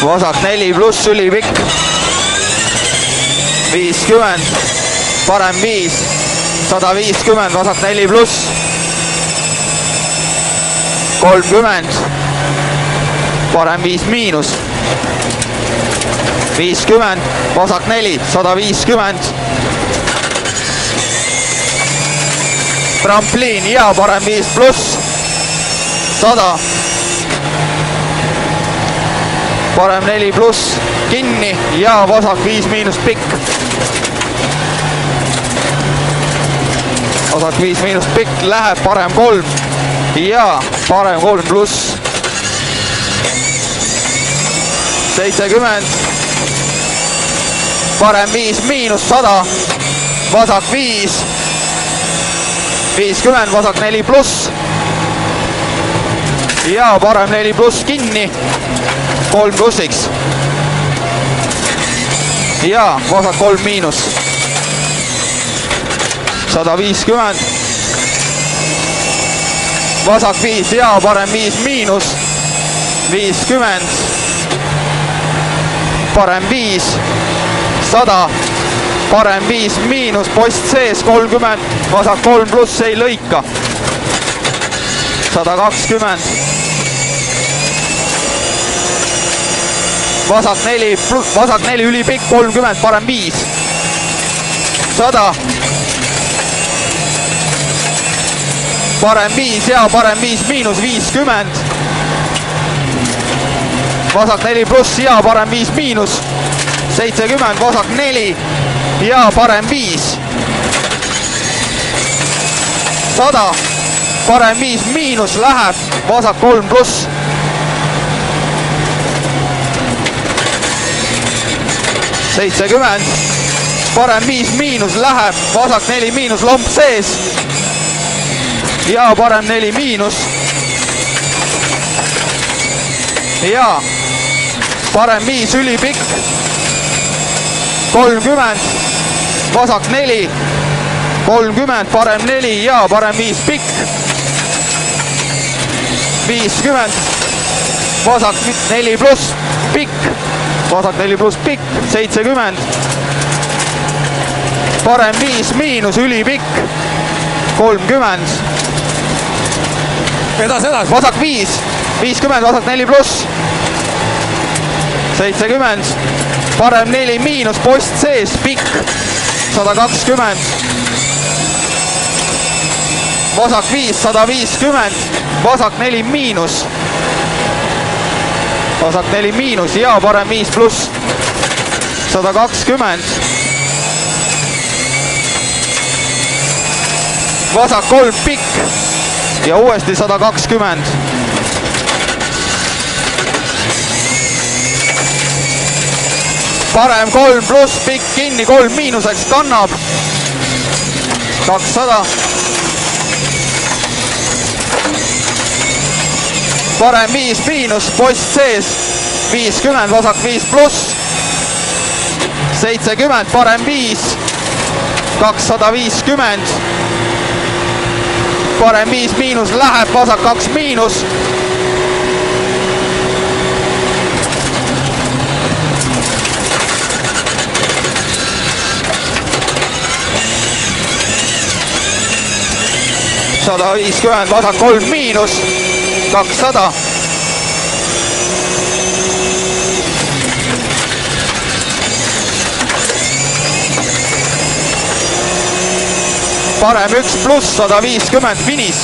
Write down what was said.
vasak 4 pluss ülipikk, 50, parem 5, 150, vasak 4 pluss, 30, parem 5 miinus, 50, vasak 4, 150, trampliin ja parem 5 pluss, 100, parem 4 pluss, kinni ja vasak 5 miinus pikk, vasak 5 miinus pikk, läheb parem 3 ja parem 3 pluss, 70, parem 5 miinus 100, vasak 5, 50, vasak 4 pluss ja parem 4 pluss kinni, 3 plussiks ja vasak 3 miinus, 150, vasak 5 ja parem 5 miinus, 50, parem 5, 100, parem 5 miinus, post sees 30, vasak 3 pluss ei lõika, 120, vasak 4 ülipikk 30, parem 5, 100, parem 5 ja parem 5 miinus, 50, vasak 4 pluss ja parem 5 miinus, 70, vasak 4 ja parem 5, 100, parem 5 miinus, läheb vasak 3 pluss, 70, parem 5 miinus, läheb vasak 4 miinus, lomp sees ja parem 4 miinus ja parem 5 ülipikk, 30, vasak 4, 30, parem 4 ja parem 5 pikk, 50, vasak 4 pluss pikk, vasak 4 pluss pikk, 70, parem 5 miinus ülipikk, 30, edasi, vasak 5, 50, vasak 4 pluss, 70, parem 4 miinus, post sees, pikk, 120, vasak 5, 150, vasak 4 miinus, vasak 4 miinus ja parem 5 pluss, 120, vasak 3 pikk ja uuesti 120, parem 3 pluss pikk kinni, 3 miinuseks kannab, 200, parem 5 miinus, post sees, 50, vasak 5 pluss, 70, parem 5, 250, parem 5 miinus, läheb vasak 2 miinus, $150, vasak 3 miinus, 200, parem 1 pluss, 150, finiš.